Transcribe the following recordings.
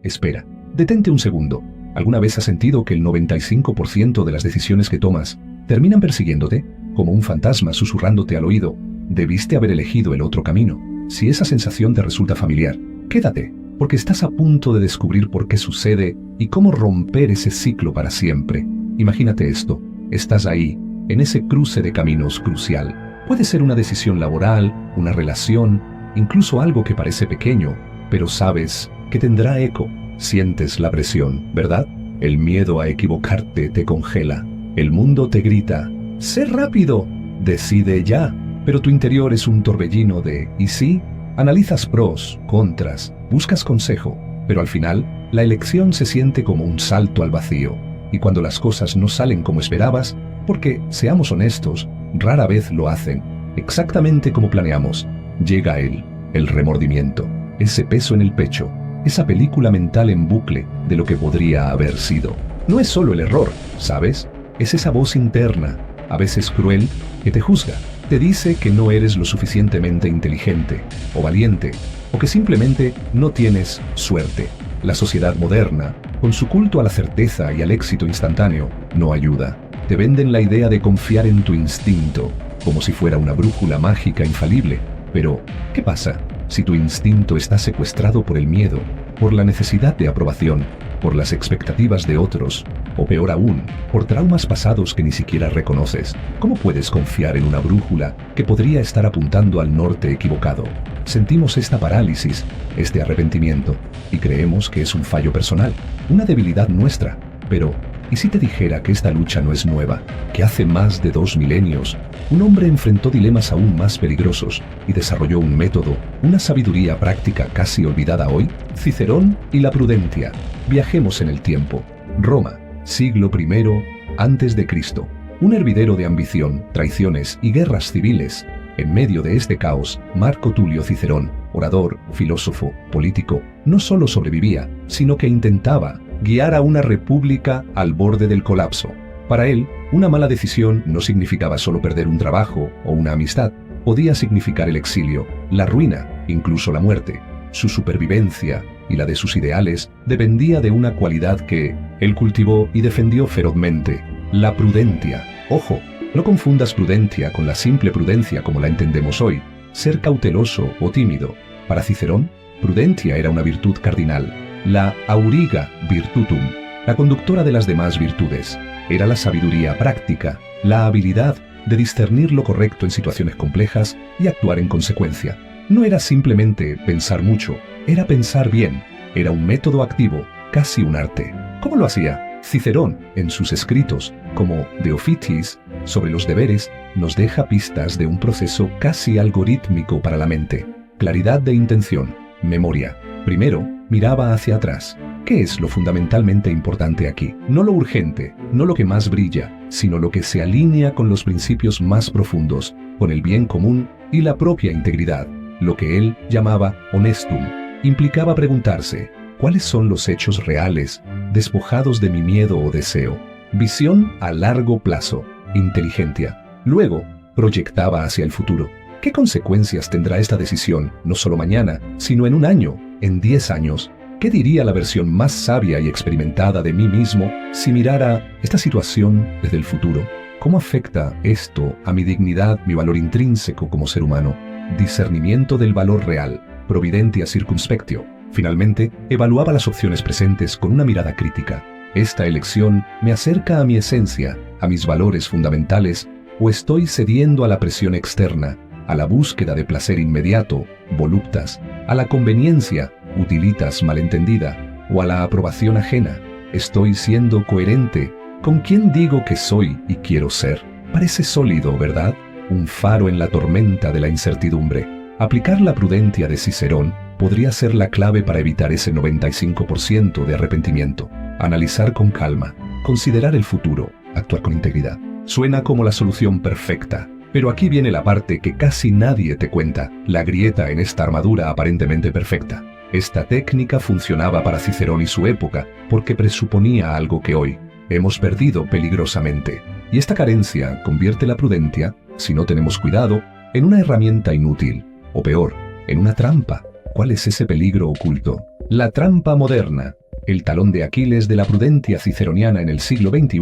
espera, detente un segundo. ¿Alguna vez has sentido que el 95% de las decisiones que tomas terminan persiguiéndote, como un fantasma susurrándote al oído? Debiste haber elegido el otro camino. Si esa sensación te resulta familiar, quédate, porque estás a punto de descubrir por qué sucede y cómo romper ese ciclo para siempre. Imagínate esto, estás ahí, en ese cruce de caminos crucial. Puede ser una decisión laboral, una relación, incluso algo que parece pequeño, pero sabes que tendrá eco. Sientes la presión, ¿verdad? El miedo a equivocarte te congela. El mundo te grita, ¡sé rápido! Decide ya. Pero tu interior es un torbellino de ¿y sí? Analizas pros, contras, buscas consejo, pero al final la elección se siente como un salto al vacío. Y cuando las cosas no salen como esperabas, porque, seamos honestos, rara vez lo hacen exactamente como planeamos, llega el remordimiento, ese peso en el pecho, esa película mental en bucle de lo que podría haber sido. No es solo el error, ¿sabes? Es esa voz interna, a veces cruel, que te juzga. Te dice que no eres lo suficientemente inteligente o valiente, o que simplemente no tienes suerte. La sociedad moderna, con su culto a la certeza y al éxito instantáneo, no ayuda. Te venden la idea de confiar en tu instinto, como si fuera una brújula mágica infalible. Pero, ¿qué pasa si tu instinto está secuestrado por el miedo, por la necesidad de aprobación, por las expectativas de otros, o peor aún, por traumas pasados que ni siquiera reconoces? ¿Cómo puedes confiar en una brújula que podría estar apuntando al norte equivocado? Sentimos esta parálisis, este arrepentimiento, y creemos que es un fallo personal, una debilidad nuestra. Pero, ¿y si te dijera que esta lucha no es nueva? Que hace más de 2 milenios, un hombre enfrentó dilemas aún más peligrosos y desarrolló un método, una sabiduría práctica casi olvidada hoy. Cicerón y la prudencia. Viajemos en el tiempo. Roma, siglo I a.C. Un hervidero de ambición, traiciones y guerras civiles. En medio de este caos, Marco Tulio Cicerón, orador, filósofo, político, no solo sobrevivía, sino que intentaba guiar a una república al borde del colapso. Para él, una mala decisión no significaba solo perder un trabajo o una amistad. Podía significar el exilio, la ruina, incluso la muerte. Su supervivencia y la de sus ideales dependía de una cualidad que él cultivó y defendió ferozmente: la prudencia. Ojo, no confundas prudencia con la simple prudencia como la entendemos hoy, ser cauteloso o tímido. Para Cicerón, prudencia era una virtud cardinal, la auriga virtutum, la conductora de las demás virtudes. Era la sabiduría práctica, la habilidad de discernir lo correcto en situaciones complejas y actuar en consecuencia. No era simplemente pensar mucho, era pensar bien, era un método activo, casi un arte. ¿Cómo lo hacía? Cicerón, en sus escritos, como De Officiis, sobre los deberes, nos deja pistas de un proceso casi algorítmico para la mente. Claridad de intención, memoria. Primero, miraba hacia atrás. ¿Qué es lo fundamentalmente importante aquí? No lo urgente, no lo que más brilla, sino lo que se alinea con los principios más profundos, con el bien común y la propia integridad. Lo que él llamaba honestum. Implicaba preguntarse, ¿cuáles son los hechos reales, despojados de mi miedo o deseo? Visión a largo plazo, inteligencia. Luego, proyectaba hacia el futuro. ¿Qué consecuencias tendrá esta decisión, no solo mañana, sino en 1 año, en 10 años? ¿Qué diría la versión más sabia y experimentada de mí mismo si mirara esta situación desde el futuro? ¿Cómo afecta esto a mi dignidad, mi valor intrínseco como ser humano? Discernimiento del valor real, providentia circunspectio. Finalmente, evaluaba las opciones presentes con una mirada crítica. ¿Esta elección me acerca a mi esencia, a mis valores fundamentales, o estoy cediendo a la presión externa, a la búsqueda de placer inmediato, voluptas, a la conveniencia, utilitas malentendida, o a la aprobación ajena? ¿Estoy siendo coherente con quién digo que soy y quiero ser? Parece sólido, ¿verdad? Un faro en la tormenta de la incertidumbre. Aplicar la prudencia de Cicerón podría ser la clave para evitar ese 95% de arrepentimiento. Analizar con calma, considerar el futuro, actuar con integridad. Suena como la solución perfecta, pero aquí viene la parte que casi nadie te cuenta, la grieta en esta armadura aparentemente perfecta. Esta técnica funcionaba para Cicerón y su época porque presuponía algo que hoy hemos perdido peligrosamente. Y esta carencia convierte la prudencia, si no tenemos cuidado, en una herramienta inútil, o peor, en una trampa. ¿Cuál es ese peligro oculto? La trampa moderna. El talón de Aquiles de la prudencia ciceroniana en el siglo XXI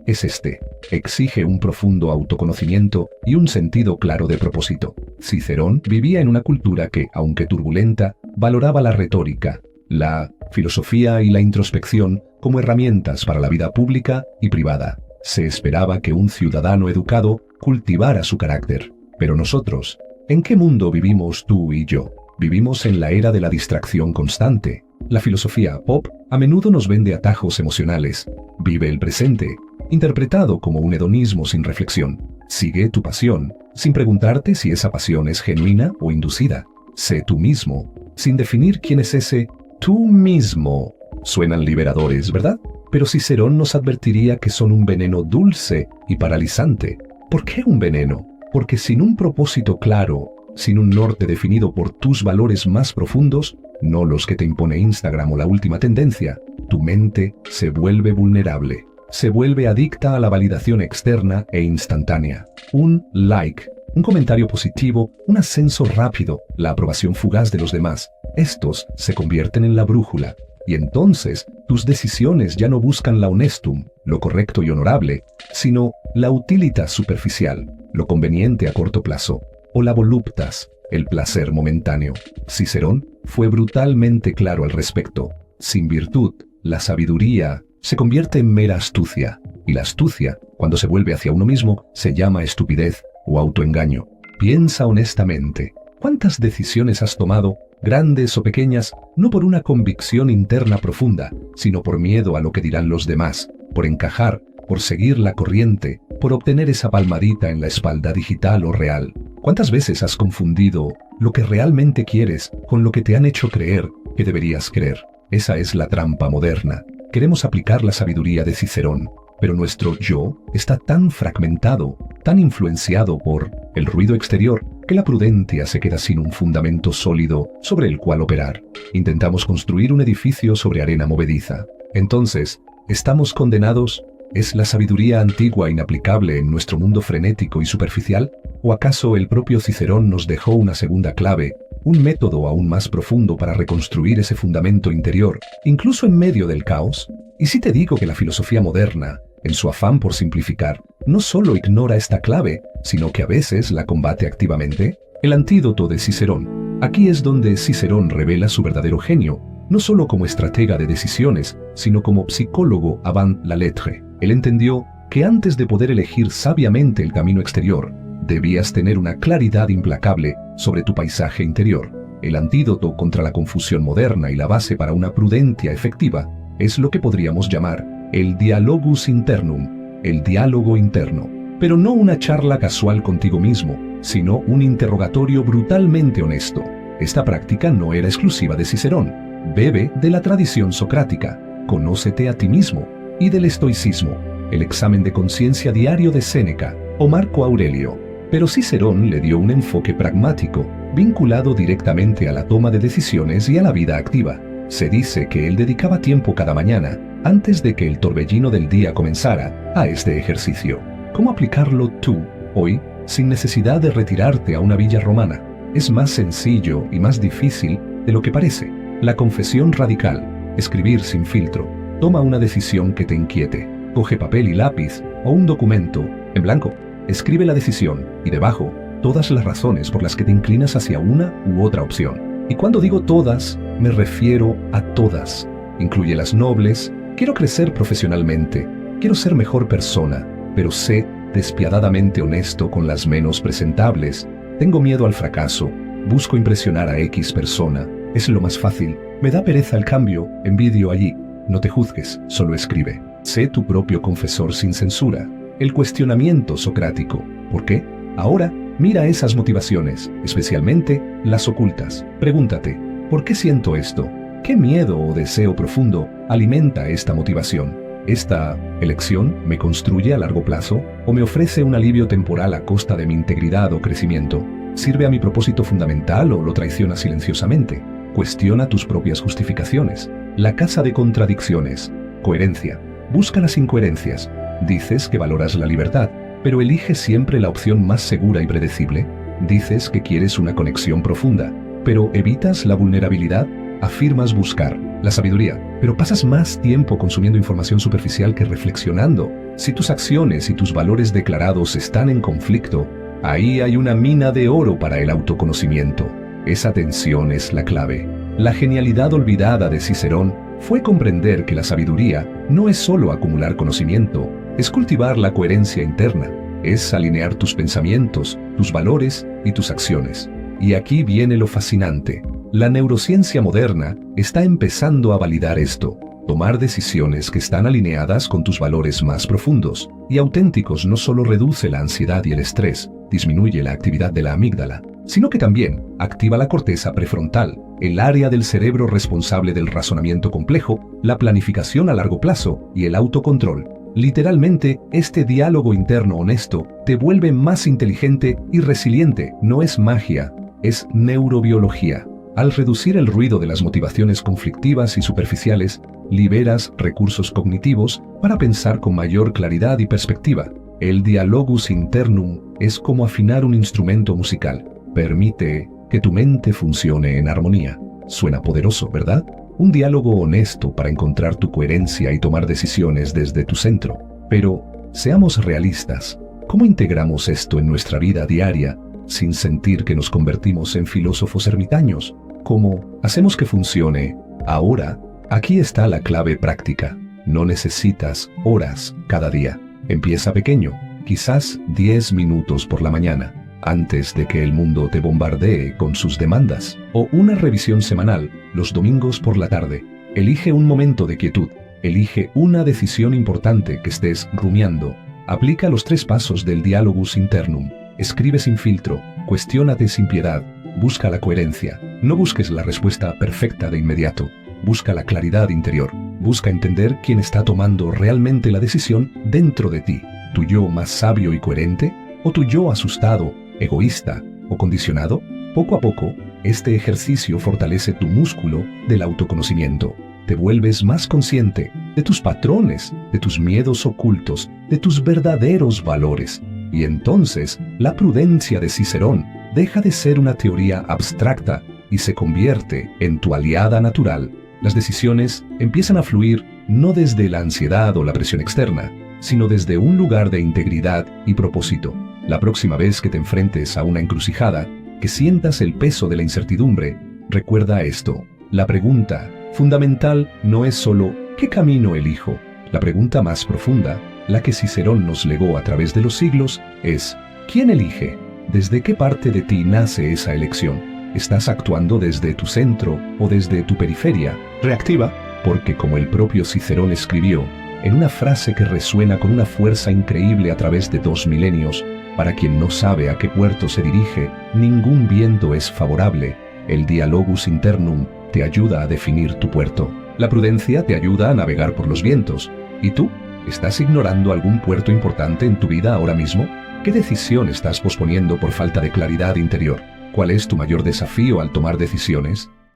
es este. Exige un profundo autoconocimiento y un sentido claro de propósito. Cicerón vivía en una cultura que, aunque turbulenta, valoraba la retórica, la filosofía y la introspección como herramientas para la vida pública y privada. Se esperaba que un ciudadano educado cultivara su carácter. Pero nosotros, ¿en qué mundo vivimos tú y yo? Vivimos en la era de la distracción constante. La filosofía pop a menudo nos vende atajos emocionales. Vive el presente, interpretado como un hedonismo sin reflexión. Sigue tu pasión, sin preguntarte si esa pasión es genuina o inducida. Sé tú mismo, sin definir quién es ese tú mismo. Suenan liberadores, ¿verdad? Pero Cicerón nos advertiría que son un veneno dulce y paralizante. ¿Por qué un veneno? Porque sin un propósito claro, sin un norte definido por tus valores más profundos, no los que te impone Instagram o la última tendencia, tu mente se vuelve vulnerable. Se vuelve adicta a la validación externa e instantánea. Un like, un comentario positivo, un ascenso rápido, la aprobación fugaz de los demás. Estos se convierten en la brújula. Y entonces, tus decisiones ya no buscan la honestum, lo correcto y honorable, sino la utilitas superficial, lo conveniente a corto plazo, o la voluptas, el placer momentáneo. Cicerón fue brutalmente claro al respecto. Sin virtud, la sabiduría se convierte en mera astucia, y la astucia, cuando se vuelve hacia uno mismo, se llama estupidez o autoengaño. Piensa honestamente, ¿cuántas decisiones has tomado, grandes o pequeñas, no por una convicción interna profunda, sino por miedo a lo que dirán los demás, por encajar, por seguir la corriente, por obtener esa palmadita en la espalda digital o real? ¿Cuántas veces has confundido lo que realmente quieres con lo que te han hecho creer que deberías querer? Esa es la trampa moderna. Queremos aplicar la sabiduría de Cicerón, pero nuestro yo está tan fragmentado, tan influenciado por el ruido exterior, que la prudencia se queda sin un fundamento sólido sobre el cual operar. Intentamos construir un edificio sobre arena movediza. Entonces, ¿estamos condenados? ¿Es la sabiduría antigua inaplicable en nuestro mundo frenético y superficial? ¿O acaso el propio Cicerón nos dejó una segunda clave, un método aún más profundo para reconstruir ese fundamento interior, incluso en medio del caos? ¿Y si te digo que la filosofía moderna, en su afán por simplificar, no solo ignora esta clave, sino que a veces la combate activamente? El antídoto de Cicerón. Aquí es donde Cicerón revela su verdadero genio, no solo como estratega de decisiones, sino como psicólogo avant la lettre. Él entendió que antes de poder elegir sabiamente el camino exterior, debías tener una claridad implacable sobre tu paisaje interior. El antídoto contra la confusión moderna y la base para una prudencia efectiva es lo que podríamos llamar el dialogus internum, el diálogo interno. Pero no una charla casual contigo mismo, sino un interrogatorio brutalmente honesto. Esta práctica no era exclusiva de Cicerón. Bebe de la tradición socrática, conócete a ti mismo, y del estoicismo, el examen de conciencia diario de Séneca o Marco Aurelio. Pero Cicerón le dio un enfoque pragmático, vinculado directamente a la toma de decisiones y a la vida activa. Se dice que él dedicaba tiempo cada mañana, antes de que el torbellino del día comenzara, a este ejercicio. ¿Cómo aplicarlo tú, hoy, sin necesidad de retirarte a una villa romana? Es más sencillo y más difícil de lo que parece. La confesión radical, escribir sin filtro. Toma una decisión que te inquiete. Coge papel y lápiz o un documento en blanco. Escribe la decisión y debajo todas las razones por las que te inclinas hacia una u otra opción. Y cuando digo todas, me refiero a todas. Incluye las nobles. Quiero crecer profesionalmente. Quiero ser mejor persona, pero sé despiadadamente honesto con las menos presentables. Tengo miedo al fracaso. Busco impresionar a X persona. Es lo más fácil. Me da pereza el cambio. Envidio allí. No te juzgues, solo escribe. Sé tu propio confesor sin censura. El cuestionamiento socrático. ¿Por qué? Ahora, mira esas motivaciones, especialmente las ocultas. Pregúntate, ¿por qué siento esto? ¿Qué miedo o deseo profundo alimenta esta motivación? ¿Esta elección me construye a largo plazo o me ofrece un alivio temporal a costa de mi integridad o crecimiento? ¿Sirve a mi propósito fundamental o lo traiciona silenciosamente? Cuestiona tus propias justificaciones. La casa de contradicciones. Coherencia. Busca las incoherencias. Dices que valoras la libertad, pero eliges siempre la opción más segura y predecible. Dices que quieres una conexión profunda, pero evitas la vulnerabilidad. afirmas buscar la sabiduría, pero pasas más tiempo consumiendo información superficial que reflexionando. Si tus acciones y tus valores declarados están en conflicto, ahí hay una mina de oro para el autoconocimiento. Esa tensión es la clave. La genialidad olvidada de Cicerón fue comprender que la sabiduría no es solo acumular conocimiento, es cultivar la coherencia interna, es alinear tus pensamientos, tus valores y tus acciones. Y aquí viene lo fascinante. La neurociencia moderna está empezando a validar esto. Tomar decisiones que están alineadas con tus valores más profundos y auténticos no solo reduce la ansiedad y el estrés, disminuye la actividad de la amígdala, sino que también activa la corteza prefrontal, el área del cerebro responsable del razonamiento complejo, la planificación a largo plazo y el autocontrol. Literalmente, este diálogo interno honesto te vuelve más inteligente y resiliente. No es magia, es neurobiología. Al reducir el ruido de las motivaciones conflictivas y superficiales, liberas recursos cognitivos para pensar con mayor claridad y perspectiva. El dialogus internum es como afinar un instrumento musical. Permite que tu mente funcione en armonía. Suena poderoso, ¿verdad? Un diálogo honesto para encontrar tu coherencia y tomar decisiones desde tu centro. Pero, seamos realistas, ¿cómo integramos esto en nuestra vida diaria sin sentir que nos convertimos en filósofos ermitaños? ¿Cómo hacemos que funcione ahora? Aquí está la clave práctica. No necesitas horas cada día. Empieza pequeño, quizás 10 minutos por la mañana, antes de que el mundo te bombardee con sus demandas, o una revisión semanal los domingos por la tarde. Elige un momento de quietud, elige una decisión importante que estés rumiando. Aplica los 3 pasos del dialogus internum. Escribe sin filtro, cuestiónate sin piedad, busca la coherencia. No busques la respuesta perfecta de inmediato, busca la claridad interior. Busca entender quién está tomando realmente la decisión dentro de ti. ¿Tu yo más sabio y coherente? ¿O tu yo asustado, egoísta o condicionado? Poco a poco, este ejercicio fortalece tu músculo del autoconocimiento. Te vuelves más consciente de tus patrones, de tus miedos ocultos, de tus verdaderos valores. Y entonces, la prudencia de Cicerón deja de ser una teoría abstracta y se convierte en tu aliada natural. Las decisiones empiezan a fluir no desde la ansiedad o la presión externa, sino desde un lugar de integridad y propósito. La próxima vez que te enfrentes a una encrucijada, que sientas el peso de la incertidumbre, recuerda esto. La pregunta fundamental no es solo ¿qué camino elijo? La pregunta más profunda, la que Cicerón nos legó a través de los siglos, es ¿quién elige? ¿Desde qué parte de ti nace esa elección? ¿Estás actuando desde tu centro o desde tu periferia? Reactiva, porque como el propio Cicerón escribió, en una frase que resuena con una fuerza increíble a través de 2 milenios, para quien no sabe a qué puerto se dirige, ningún viento es favorable. El dialogus internum te ayuda a definir tu puerto. La prudencia te ayuda a navegar por los vientos. ¿Y tú? ¿Estás ignorando algún puerto importante en tu vida ahora mismo? ¿Qué decisión estás posponiendo por falta de claridad interior? ¿Cuál es tu mayor desafío al tomar decisiones?